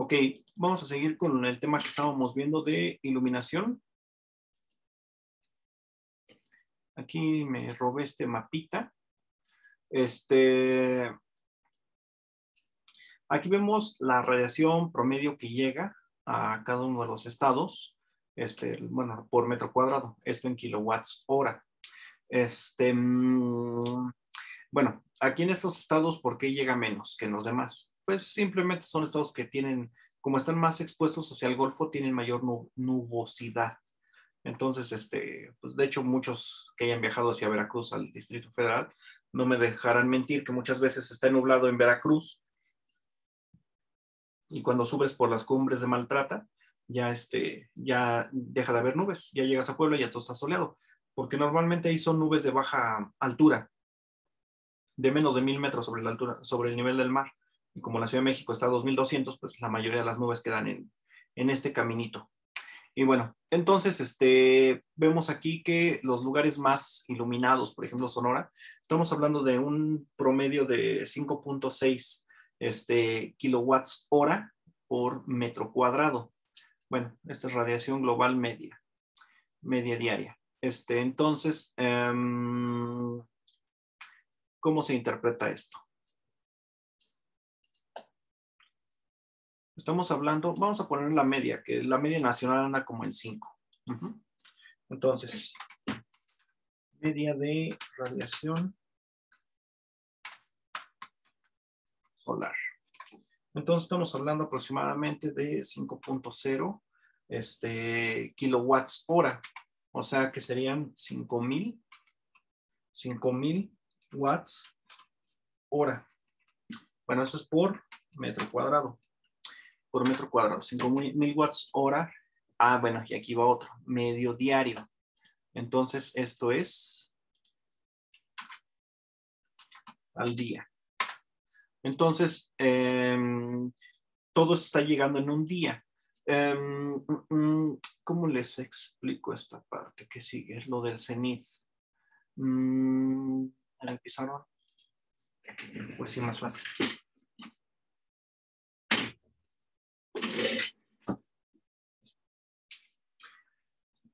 Ok, vamos a seguir con el tema que estábamos viendo de iluminación. Aquí me robé este mapita. Aquí vemos la radiación promedio que llega a cada uno de los estados, bueno, por metro cuadrado, esto en kilowatts hora. Bueno, aquí en estos estados, ¿por qué llega menos que en los demás? Pues simplemente son estados que tienen, como están más expuestos hacia el Golfo, tienen mayor nubosidad. Entonces, pues de hecho, muchos que hayan viajado hacia Veracruz, al Distrito Federal, no me dejarán mentir que muchas veces está nublado en Veracruz y cuando subes por las cumbres de Maltrata, ya deja de haber nubes, ya llegas a Puebla y ya todo está soleado, porque normalmente ahí son nubes de baja altura, de menos de 1000 metros sobre la altura, sobre el nivel del mar. Y como la Ciudad de México está a 2200, pues la mayoría de las nubes quedan en este caminito. Y bueno, entonces vemos aquí que los lugares más iluminados, por ejemplo Sonora, estamos hablando de un promedio de 5.6 kilowatts hora por metro cuadrado. Bueno, esta es radiación global media diaria. Entonces, ¿cómo se interpreta esto? Estamos hablando, vamos a poner la media, que la media nacional anda como en 5. Entonces, media de radiación solar. Entonces estamos hablando aproximadamente de 5.0 kilowatts hora. O sea que serían 5000 watts hora. Bueno, eso es por metro cuadrado. Por metro cuadrado, 5000 watts hora. Ah, bueno, y aquí va otro, medio diario. Entonces, esto es al día. Entonces, todo esto está llegando en un día. ¿Cómo les explico esta parte que sigue? Es lo del cenit. ¿Empezaron? Pues sí, más fácil.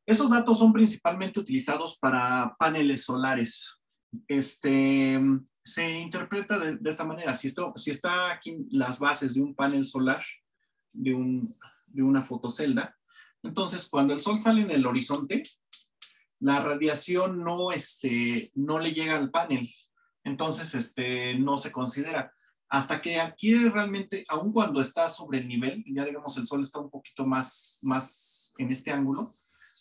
Esos datos son principalmente utilizados para paneles solares. Se interpreta de esta manera. Si está aquí las bases de un panel solar, de una fotocelda, entonces cuando el sol sale en el horizonte, la radiación no le llega al panel. Entonces, no se considera. Hasta que adquiere realmente, aun cuando está sobre el nivel, ya digamos el sol está un poquito más en este ángulo,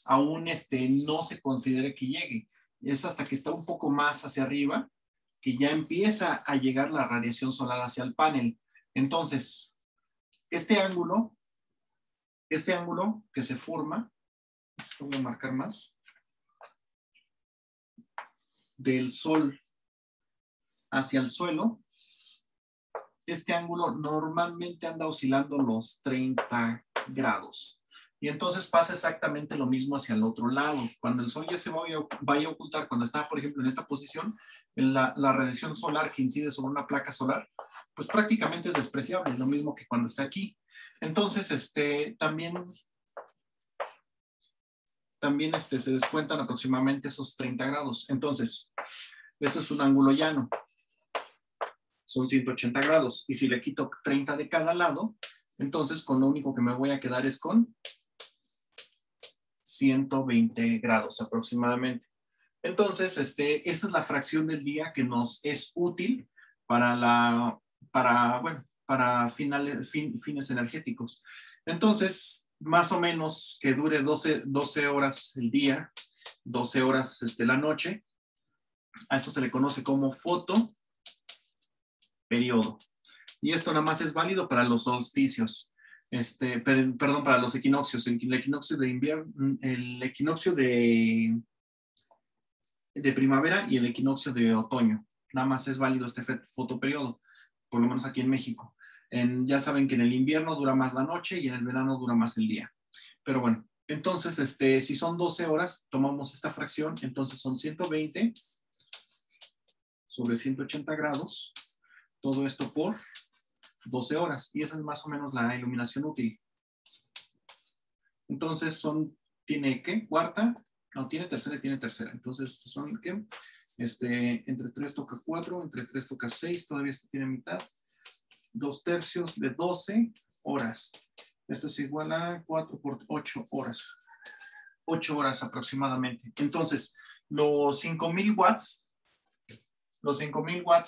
aún no se considere que llegue. Es hasta que está un poco más hacia arriba que ya empieza a llegar la radiación solar hacia el panel. Entonces, este ángulo que se forma, voy a marcar más, del sol hacia el suelo, este ángulo normalmente anda oscilando los 30 grados. Y entonces pasa exactamente lo mismo hacia el otro lado. Cuando el sol ya se vaya a ocultar, cuando está, por ejemplo, en esta posición, la radiación solar que incide sobre una placa solar, pues prácticamente es despreciable, lo mismo que cuando está aquí. Entonces, también se descuentan aproximadamente esos 30 grados. Entonces, esto es un ángulo llano. Son 180 grados. Y si le quito 30 de cada lado, entonces con lo único que me voy a quedar es con 120 grados aproximadamente. Entonces, esta es la fracción del día que nos es útil para fines energéticos. Entonces, más o menos que dure 12 horas el día, 12 horas la noche. A esto se le conoce como fotoperiodo. Y esto nada más es válido para los solsticios. Perdón, para los equinoccios. El equinoccio de invierno, el equinoccio de primavera y el equinoccio de otoño. Nada más es válido este fotoperiodo, por lo menos aquí en México. Ya saben que en el invierno dura más la noche y en el verano dura más el día. Pero bueno, entonces, si son 12 horas, tomamos esta fracción, entonces son 120 sobre 180 grados. Todo esto por 12 horas. Y esa es más o menos la iluminación útil. Entonces tiene ¿qué? Cuarta, no, tiene tercera y tiene tercera. Entonces son ¿qué? Entre 3 toca 4, entre 3 toca 6, todavía esto tiene mitad. 2/3 de 12 horas. Esto es igual a 4 por 8 horas. 8 horas aproximadamente. Entonces, los 5,000 watts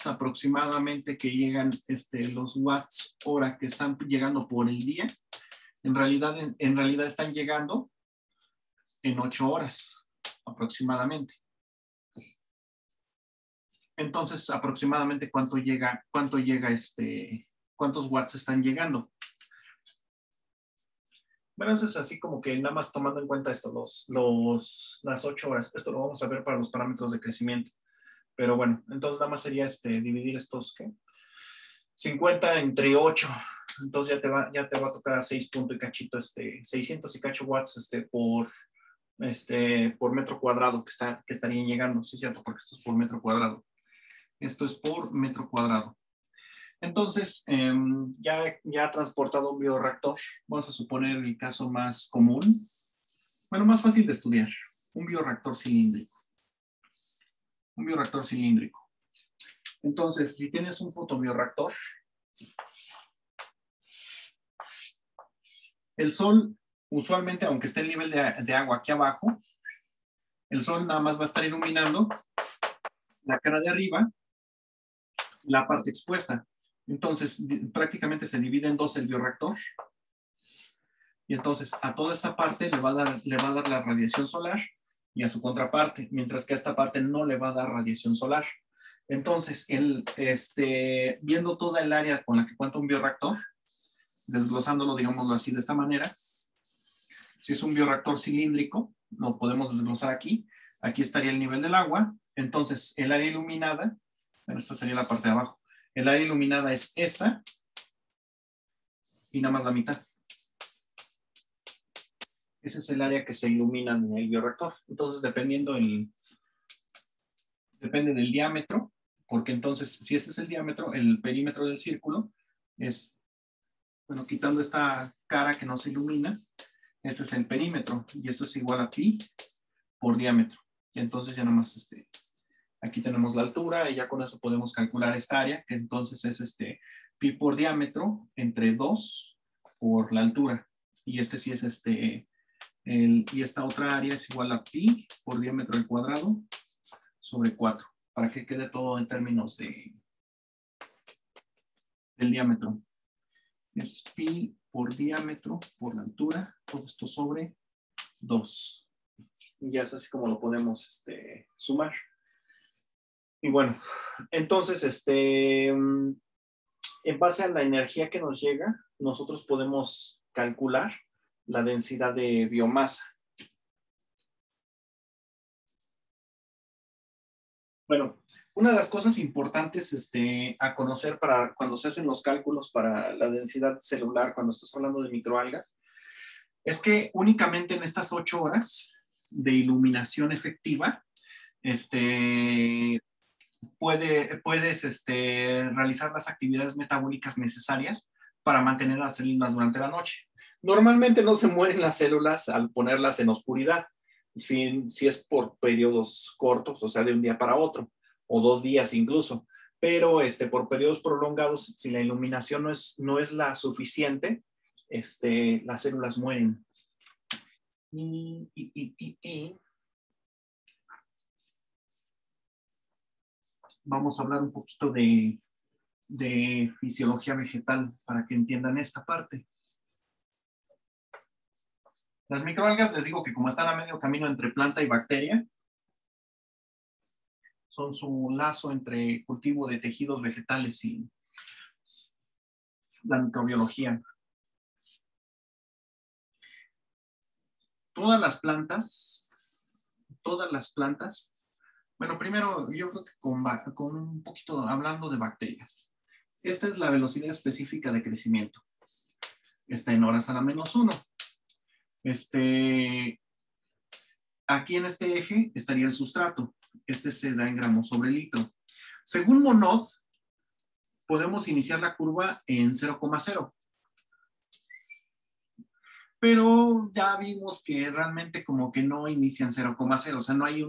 aproximadamente que llegan, los watts hora que están llegando por el día, en realidad están llegando en 8 horas aproximadamente. Entonces, aproximadamente ¿cuántos watts están llegando? Bueno, eso es así como que nada más tomando en cuenta esto, las 8 horas. Esto lo vamos a ver para los parámetros de crecimiento. Pero bueno, entonces nada más sería dividir estos, ¿qué? 50 entre 8. Entonces ya te va a tocar a 6 punto y cachito, 600 y cacho watts por metro cuadrado que estarían llegando. Sí, cierto, porque esto es por metro cuadrado. Esto es por metro cuadrado. Entonces, ya transportado un bioreactor, vamos a suponer el caso más común, bueno, más fácil de estudiar, un bioreactor cilíndrico. Un bioreactor cilíndrico. Entonces, si tienes un fotobioreactor, el sol, usualmente, aunque esté el nivel de agua aquí abajo, el sol nada más va a estar iluminando la cara de arriba, la parte expuesta. Entonces, prácticamente se divide en dos el bioreactor. Y entonces, a toda esta parte le va a dar la radiación solar y a su contraparte, mientras que a esta parte no le va a dar radiación solar. Entonces, viendo toda el área con la que cuenta un bioreactor, desglosándolo, digámoslo así, de esta manera, si es un bioreactor cilíndrico, lo podemos desglosar aquí. Aquí estaría el nivel del agua. Entonces, el área iluminada, bueno, esta sería la parte de abajo. El área iluminada es esta y nada más la mitad. Ese es el área que se ilumina en el bioreactor. Entonces, depende del diámetro, porque entonces, si ese es el diámetro, el perímetro del círculo es, bueno, quitando esta cara que no se ilumina, este es el perímetro, y esto es igual a pi por diámetro. Y entonces ya nomás, aquí tenemos la altura, y ya con eso podemos calcular esta área, que entonces es pi por diámetro entre 2 por la altura. Y sí es y esta otra área es igual a pi por diámetro al cuadrado sobre 4, para que quede todo en términos del diámetro. Es pi por diámetro por la altura, todo esto sobre 2. Y ya es así como lo podemos sumar. Y bueno, entonces, en base a la energía que nos llega, nosotros podemos calcular la densidad de biomasa. Bueno, una de las cosas importantes a conocer para cuando se hacen los cálculos para la densidad celular, cuando estás hablando de microalgas, es que únicamente en estas 8 horas de iluminación efectiva, puedes realizar las actividades metabólicas necesarias para mantener las células durante la noche. Normalmente no se mueren las células al ponerlas en oscuridad, si es por periodos cortos, o sea, de un día para otro, o 2 días incluso, pero por periodos prolongados, si la iluminación no es la suficiente, las células mueren. Vamos a hablar un poquito de fisiología vegetal para que entiendan esta parte. Las microalgas, les digo que como están a medio camino entre planta y bacteria, son su lazo entre cultivo de tejidos vegetales y la microbiología. Todas las plantas, bueno, primero yo creo que con un poquito hablando de bacterias. Esta es la velocidad específica de crecimiento. Está en horas a la -1. Aquí en este eje estaría el sustrato. Se da en gramos sobre litro. Según Monod, podemos iniciar la curva en 0,0. Pero ya vimos que realmente como que no inician 0,0, o sea, no hay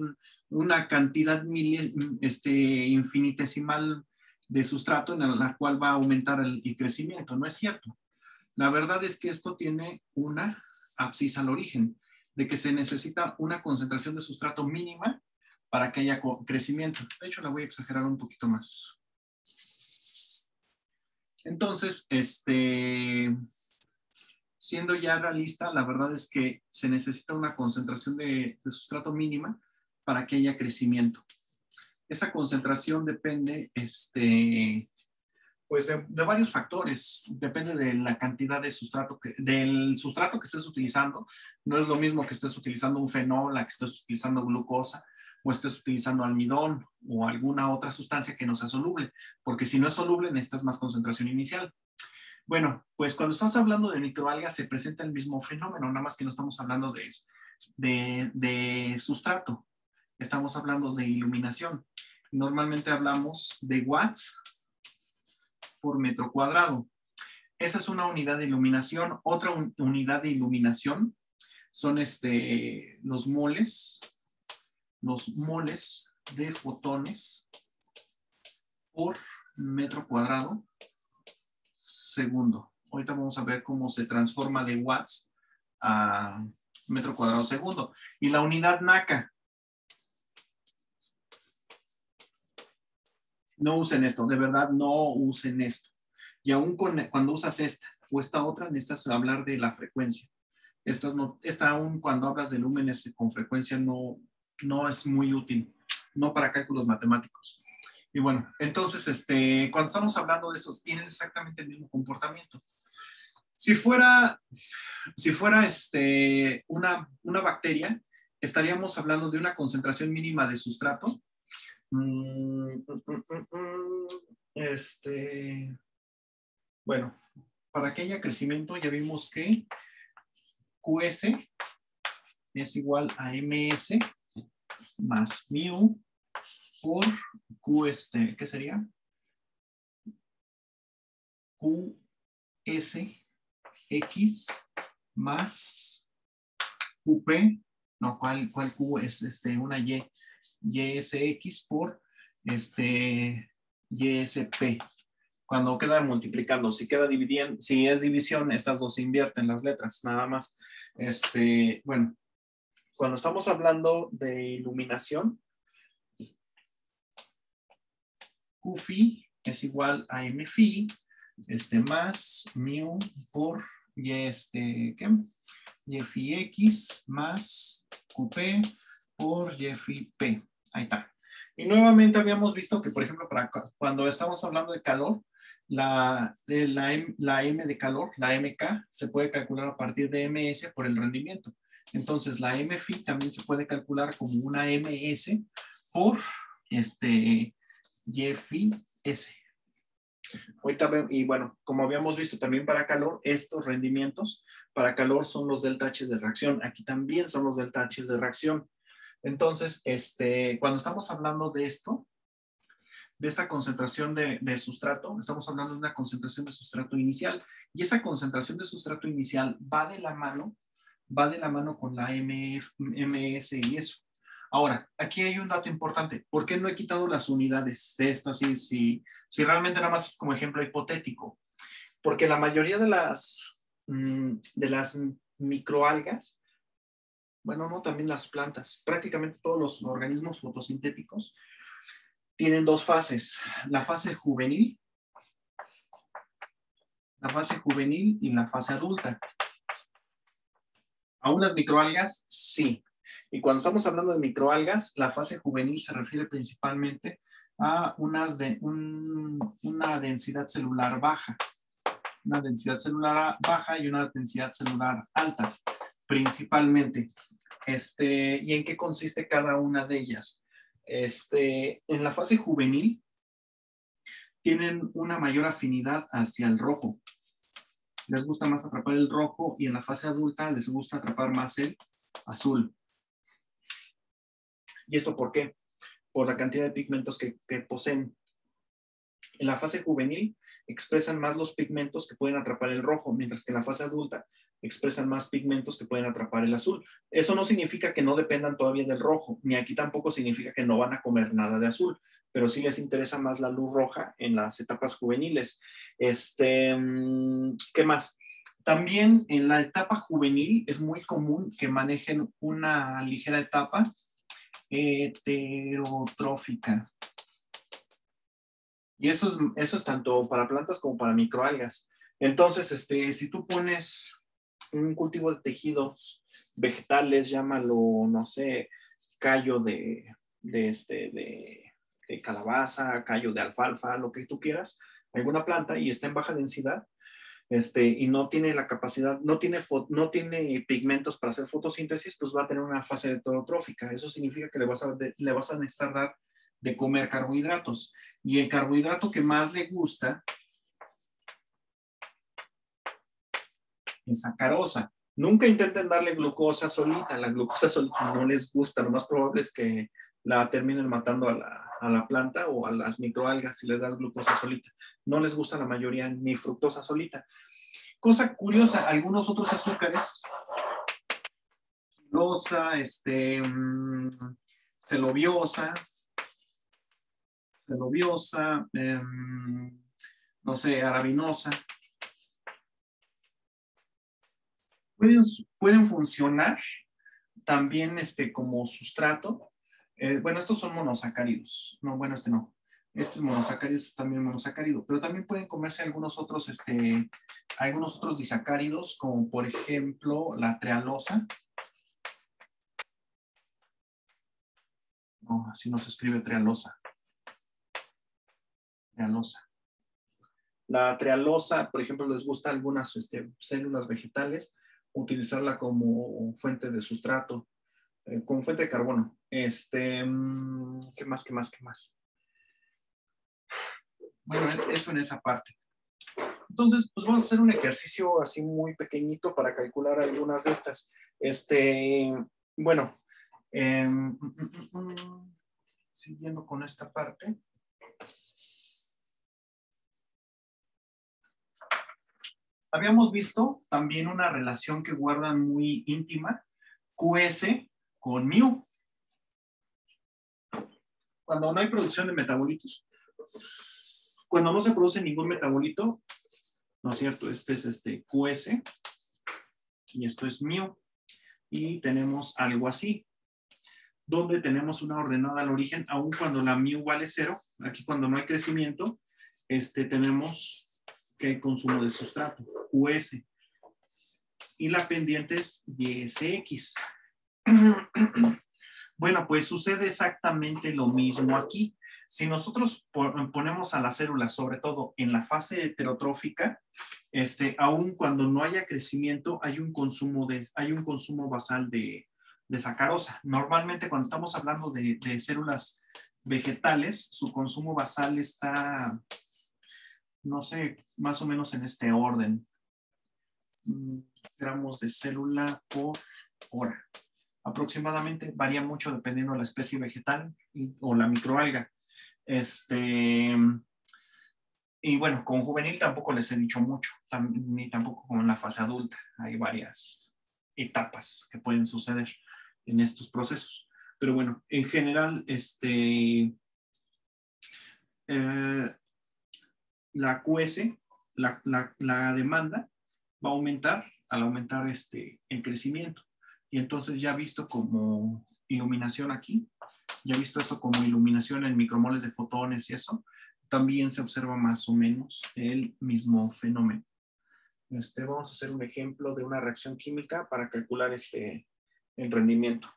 una cantidad infinitesimal de sustrato en la cual va a aumentar el crecimiento, no es cierto. La verdad es que esto tiene una abscisa al origen, de que se necesita una concentración de sustrato mínima para que haya crecimiento. De hecho, la voy a exagerar un poquito más. Entonces, siendo ya realista, la verdad es que se necesita una concentración de sustrato mínima para que haya crecimiento. Esa concentración depende pues de varios factores. Depende de la cantidad de sustrato, del sustrato que estés utilizando. No es lo mismo que estés utilizando un fenol, a que estés utilizando glucosa, o estés utilizando almidón o alguna otra sustancia que no sea soluble, porque si no es soluble necesitas más concentración inicial. Bueno, pues cuando estás hablando de microalgas se presenta el mismo fenómeno, nada más que no estamos hablando de sustrato, estamos hablando de iluminación. Normalmente hablamos de watts por metro cuadrado. Esa es una unidad de iluminación. Otra unidad de iluminación son los moles de fotones por metro cuadrado segundo. Ahorita vamos a ver cómo se transforma de watts a metro cuadrado segundo. Y la unidad NACA. No usen esto, de verdad no usen esto. Y aún cuando usas esta o esta otra, necesitas hablar de la frecuencia. Esta aún cuando hablas de lúmenes con frecuencia no es muy útil, no para cálculos matemáticos. Y bueno, entonces, cuando estamos hablando de estos, tienen exactamente el mismo comportamiento. Si fuera una bacteria, estaríamos hablando de una concentración mínima de sustrato. Bueno, para que haya crecimiento ya vimos que QS es igual a MS más mu por Q, ¿qué sería? QSX más QP, no, ¿cuál Q es una Y? YSX por YSP. Cuando queda multiplicando, si queda dividiendo, si es división, estas dos se invierten las letras, nada más. Bueno, cuando estamos hablando de iluminación, QFI es igual a MFI, más mu por YFI X más QP por YFI P. Ahí está. Y nuevamente habíamos visto que, por ejemplo, cuando estamos hablando de calor, la M de calor, la MK, se puede calcular a partir de MS por el rendimiento. Entonces, la MFI también se puede calcular como una MS por YFI S. Y bueno, como habíamos visto también para calor, estos rendimientos para calor son los delta H de reacción. Aquí también son los delta H de reacción. Entonces, cuando estamos hablando de esto, de esta concentración de sustrato, estamos hablando de una concentración de sustrato inicial. Y esa concentración de sustrato inicial va de la mano con la MS y eso. Ahora, aquí hay un dato importante. ¿Por qué no he quitado las unidades de esto así? Si realmente nada más es como ejemplo hipotético. Porque la mayoría de las microalgas, bueno, no, también las plantas, prácticamente todos los organismos fotosintéticos tienen dos fases. La fase juvenil y la fase adulta. ¿Aún las microalgas? Sí. Y cuando estamos hablando de microalgas, la fase juvenil se refiere principalmente a una densidad celular baja. Una densidad celular baja y una densidad celular alta, principalmente. ¿Y en qué consiste cada una de ellas? En la fase juvenil tienen una mayor afinidad hacia el rojo. Les gusta más atrapar el rojo y en la fase adulta les gusta atrapar más el azul. ¿Y esto por qué? Por la cantidad de pigmentos que poseen. En la fase juvenil expresan más los pigmentos que pueden atrapar el rojo, mientras que en la fase adulta expresan más pigmentos que pueden atrapar el azul. Eso no significa que no dependan todavía del rojo, ni aquí tampoco significa que no van a comer nada de azul, pero sí les interesa más la luz roja en las etapas juveniles. ¿Qué más? También en la etapa juvenil es muy común que manejen una ligera etapa heterotrófica. Y eso es tanto para plantas como para microalgas. Entonces, si tú pones un cultivo de tejidos vegetales, llámalo, no sé, callo de calabaza, callo de alfalfa, lo que tú quieras, alguna planta y está en baja densidad, y no tiene la capacidad, no tiene pigmentos para hacer fotosíntesis, pues va a tener una fase heterotrófica. Eso significa que le vas a necesitar dar de comer carbohidratos. Y el carbohidrato que más le gusta es sacarosa. Nunca intenten darle glucosa solita. La glucosa solita no les gusta. Lo más probable es que la terminen matando a la planta o a las microalgas si les das glucosa solita. No les gusta la mayoría ni fructosa solita. Cosa curiosa, algunos otros azúcares, glucosa, celobiosa, no sé, arabinosa, pueden funcionar también como sustrato. Bueno, estos son monosacáridos. No, bueno, no. Este es monosacárido, este es también monosacárido. Pero también pueden comerse algunos otros disacáridos, como por ejemplo la trealosa. No, así no se escribe trealosa. Trealosa. La trealosa, por ejemplo, les gusta a algunas células vegetales utilizarla como fuente de sustrato, como fuente de carbono. ¿Qué más? Bueno, eso en esa parte. Entonces, pues vamos a hacer un ejercicio así muy pequeñito para calcular algunas de estas. Bueno, siguiendo con esta parte. Habíamos visto también una relación que guardan muy íntima, QS con mu. Cuando no hay producción de metabolitos, cuando no se produce ningún metabolito, ¿no es cierto? Este es QS y esto es mu. Y tenemos algo así, donde tenemos una ordenada al origen, aun cuando la mu vale 0. Aquí cuando no hay crecimiento, tenemos que hay consumo de sustrato, QS. Y la pendiente es YSX. Bueno, pues sucede exactamente lo mismo aquí. Si nosotros ponemos a las células, sobre todo en la fase heterotrófica, aun cuando no haya crecimiento, hay un consumo basal de sacarosa. Normalmente cuando estamos hablando de células vegetales, su consumo basal está, no sé, más o menos en este orden. Gramos de célula por hora. Aproximadamente, varía mucho dependiendo de la especie vegetal o la microalga. Y bueno, con juvenil tampoco les he dicho mucho, ni tampoco con la fase adulta. Hay varias etapas que pueden suceder en estos procesos. Pero bueno, en general, la QS, la demanda, va a aumentar al aumentar el crecimiento. Y entonces ya visto como iluminación aquí, ya visto esto como iluminación en micromoles de fotones y eso, también se observa más o menos el mismo fenómeno. Vamos a hacer un ejemplo de una reacción química para calcular el rendimiento.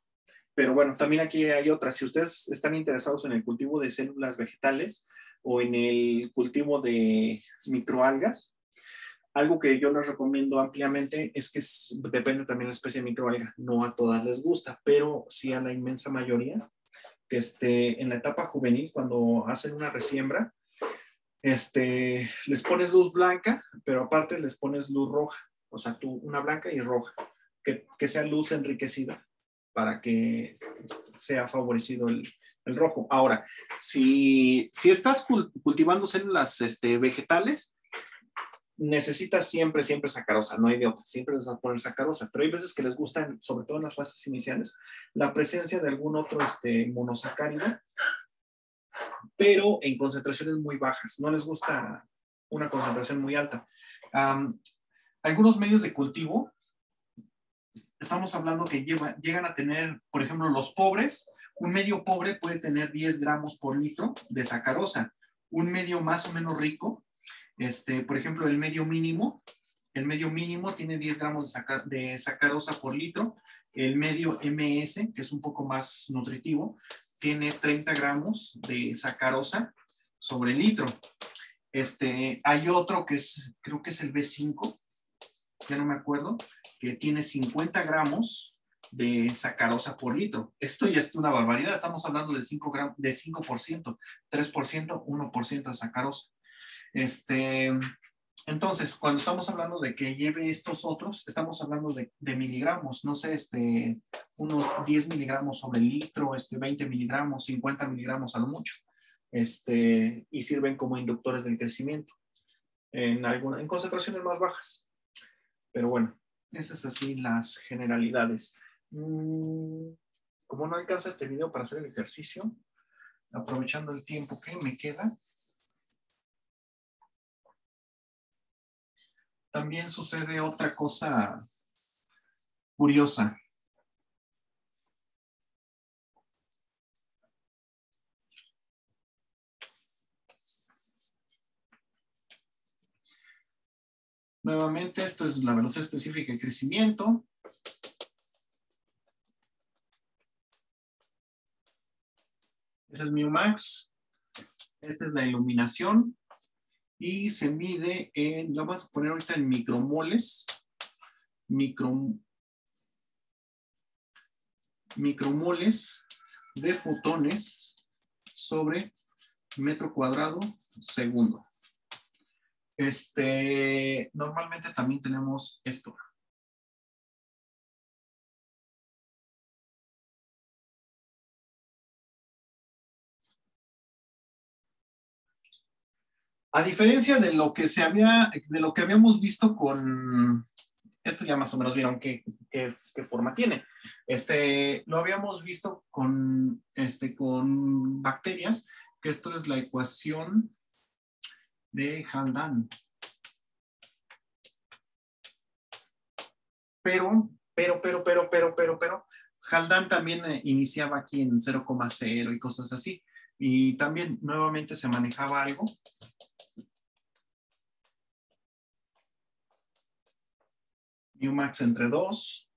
Pero bueno, también aquí hay otra. Si ustedes están interesados en el cultivo de células vegetales o en el cultivo de microalgas, algo que yo les recomiendo ampliamente es que depende también de la especie de microalga. No a todas les gusta, pero sí a la inmensa mayoría. Que en la etapa juvenil, cuando hacen una resiembra, les pones luz blanca, pero aparte les pones luz roja. O sea, una blanca y roja. Que sea luz enriquecida para que sea favorecido El rojo. Ahora, si estás cultivando células vegetales, necesitas siempre sacarosa, no hay de otra, siempre les vas a poner sacarosa, pero hay veces que les gustan, sobre todo en las fases iniciales, la presencia de algún otro monosacárido, pero en concentraciones muy bajas, no les gusta una concentración muy alta. Algunos medios de cultivo, estamos hablando que llegan a tener, por ejemplo, los pobres, un medio pobre puede tener 10 gramos por litro de sacarosa, un medio más o menos rico, por ejemplo, el medio mínimo tiene 10 gramos de sacarosa por litro. El medio MS, que es un poco más nutritivo, tiene 30 gramos de sacarosa sobre litro. Hay otro que creo que es el B5, ya no me acuerdo, que tiene 50 gramos de sacarosa por litro. Esto ya es una barbaridad, estamos hablando de 5%, 3%, 1% de sacarosa. Entonces, cuando estamos hablando de que lleve estos otros, estamos hablando de miligramos, no sé, unos 10 miligramos sobre el litro, 20 miligramos, 50 miligramos a lo mucho, y sirven como inductores del crecimiento en concentraciones más bajas. Pero bueno, esas así las generalidades. Como no alcanza este video para hacer el ejercicio, aprovechando el tiempo que me queda, también sucede otra cosa curiosa. Nuevamente, esto es la velocidad específica de crecimiento. Es el μmax. Esta es la iluminación. Y se mide en, lo vamos a poner ahorita en micromoles. Micromoles de fotones sobre metro cuadrado segundo. Normalmente también tenemos esto. A diferencia de lo que habíamos visto con, esto ya más o menos vieron qué forma tiene. Lo habíamos visto con bacterias, que esto es la ecuación de Haldane. Pero, Haldane también iniciaba aquí en 0,0 y cosas así. Y también nuevamente se manejaba algo. μmax entre 2.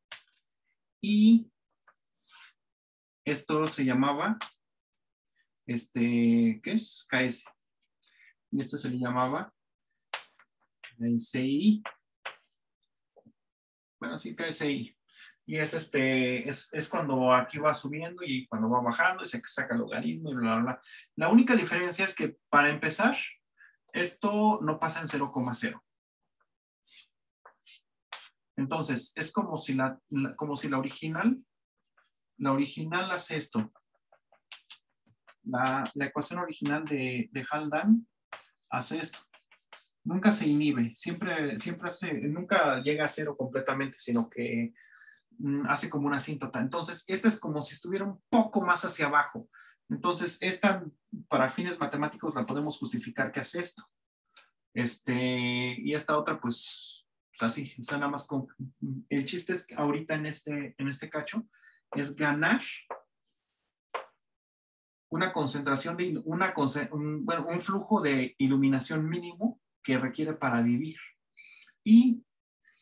Y esto se llamaba, ¿qué es? KS. Y este se le llamaba CI. Bueno, sí, KSI. Y es cuando aquí va subiendo y cuando va bajando y se saca el logaritmo y bla, bla, bla. La única diferencia es que para empezar, esto no pasa en 0,0. Entonces, es como si la original hace esto. La ecuación original de Haldane hace esto. Nunca se inhibe, nunca llega a 0 completamente, sino que hace como una asíntota. Entonces, esta es como si estuviera un poco más hacia abajo. Entonces, esta, para fines matemáticos, la podemos justificar que hace esto. Y esta otra, pues así, o sea, nada más con... El chiste es que ahorita en este cacho es ganar una concentración de un flujo de iluminación mínimo que requiere para vivir. Y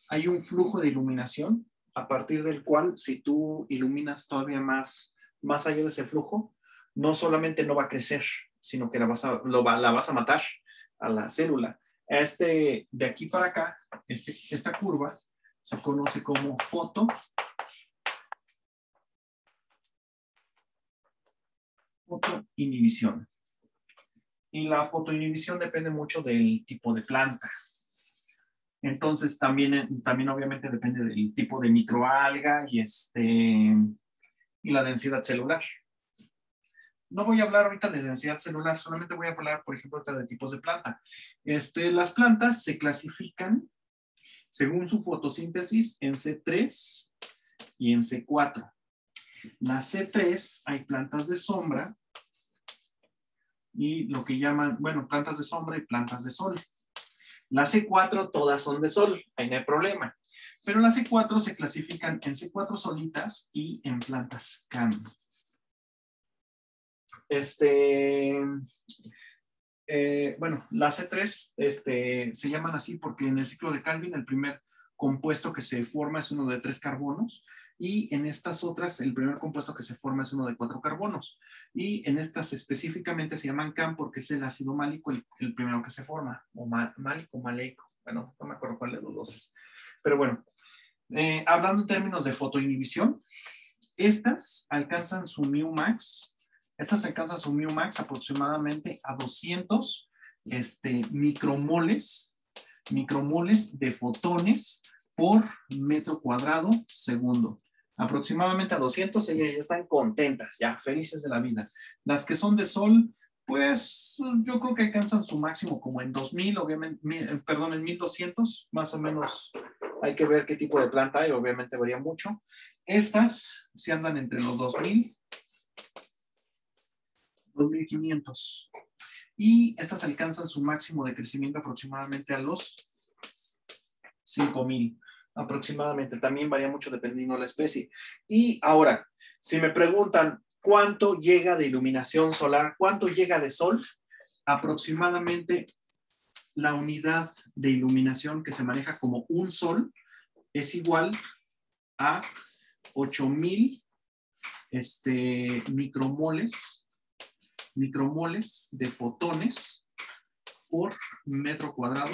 hay un flujo de iluminación a partir del cual, si tú iluminas todavía más allá de ese flujo, no solamente no va a crecer, sino que la vas a matar a la célula. De aquí para acá, esta curva se conoce como fotoinhibición. Y la fotoinhibición depende mucho del tipo de planta. Entonces, también obviamente depende del tipo de microalga y la densidad celular. no voy a hablar ahorita de densidad celular, solamente voy a hablar, por ejemplo, de tipos de planta. Las plantas se clasifican según su fotosíntesis en C3 y en C4. La C3 hay plantas de sombra y lo que llaman, bueno, plantas de sombra y plantas de sol. La C4 todas son de sol, ahí no hay problema. Pero las C4 se clasifican en C4 solitas y en plantas CAM. Bueno, las C3 se llaman así porque en el ciclo de Calvin el primer compuesto que se forma es uno de 3 carbonos y en estas otras el primer compuesto que se forma es uno de 4 carbonos y en estas específicamente se llaman CAM porque es el ácido málico el primero que se forma, o málico, maleico, bueno, no me acuerdo cuál de los dos es, pero bueno, hablando en términos de fotoinhibición, estas alcanzan su mu max. Estas alcanzan su mu max aproximadamente a 200 micromoles de fotones por metro cuadrado segundo. Aproximadamente a 200, ellas ya están contentas, ya felices de la vida. Las que son de sol, pues yo creo que alcanzan su máximo como en 2000, obviamente, perdón, en 1200, más o menos. Hay que ver qué tipo de planta hay, obviamente varía mucho. Estas sí andan entre los 2000, 2500. Y estas alcanzan su máximo de crecimiento aproximadamente a los 5000. Aproximadamente. También varía mucho dependiendo de la especie. Y ahora, si me preguntan cuánto llega de iluminación solar, cuánto llega de sol, aproximadamente la unidad de iluminación que se maneja como un sol es igual a 8000 micromoles de fotones por metro cuadrado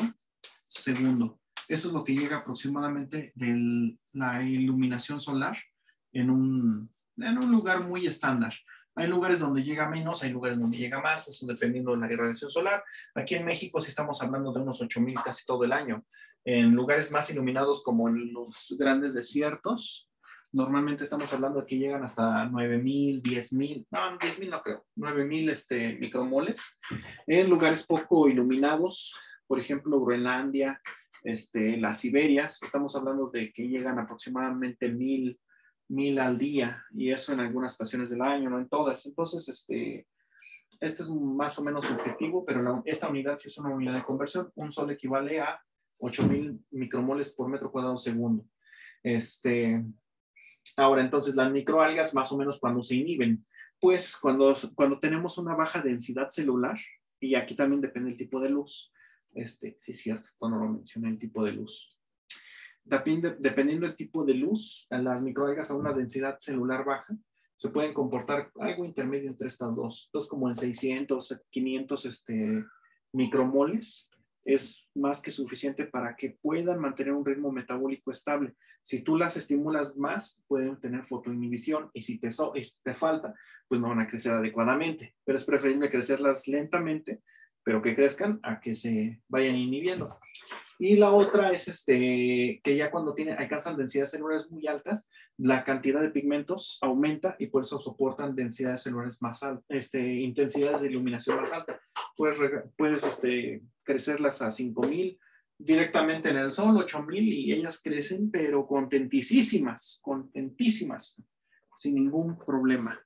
segundo. Eso es lo que llega aproximadamente de la iluminación solar en un lugar muy estándar. Hay lugares donde llega menos, hay lugares donde llega más, eso dependiendo de la irradiación solar. Aquí en México sí estamos hablando de unos 8000 casi todo el año. En lugares más iluminados como en los grandes desiertos, normalmente estamos hablando de que llegan hasta 9000, 10000, no, 10000 no creo, 9000 micromoles. En lugares poco iluminados, por ejemplo, Groenlandia, las Siberias, estamos hablando de que llegan aproximadamente 1000 al día, y eso en algunas estaciones del año, no en todas. Entonces, este es más o menos subjetivo, pero esta unidad sí es una unidad de conversión. Un sol equivale a 8000 micromoles por metro cuadrado segundo. Ahora, entonces, las microalgas más o menos cuando se inhiben, pues cuando tenemos una baja densidad celular, y aquí también depende el tipo de luz. Sí es cierto, esto no lo mencioné, el tipo de luz. Dependiendo del tipo de luz, las microalgas a una densidad celular baja se pueden comportar algo intermedio entre estas dos. Entonces, como en 600, 500 micromoles, es más que suficiente para que puedan mantener un ritmo metabólico estable. Si tú las estimulas más, pueden tener fotoinhibición, y si te falta, pues no van a crecer adecuadamente. Pero es preferible crecerlas lentamente, pero que crezcan, a que se vayan inhibiendo. Y la otra es que ya cuando alcanzan densidades celulares muy altas, la cantidad de pigmentos aumenta y por eso soportan densidades celulares más altas, intensidades de iluminación más altas. Puedes crecerlas a 5000 directamente en el sol, 8000, y ellas crecen, pero contentísimas, sin ningún problema.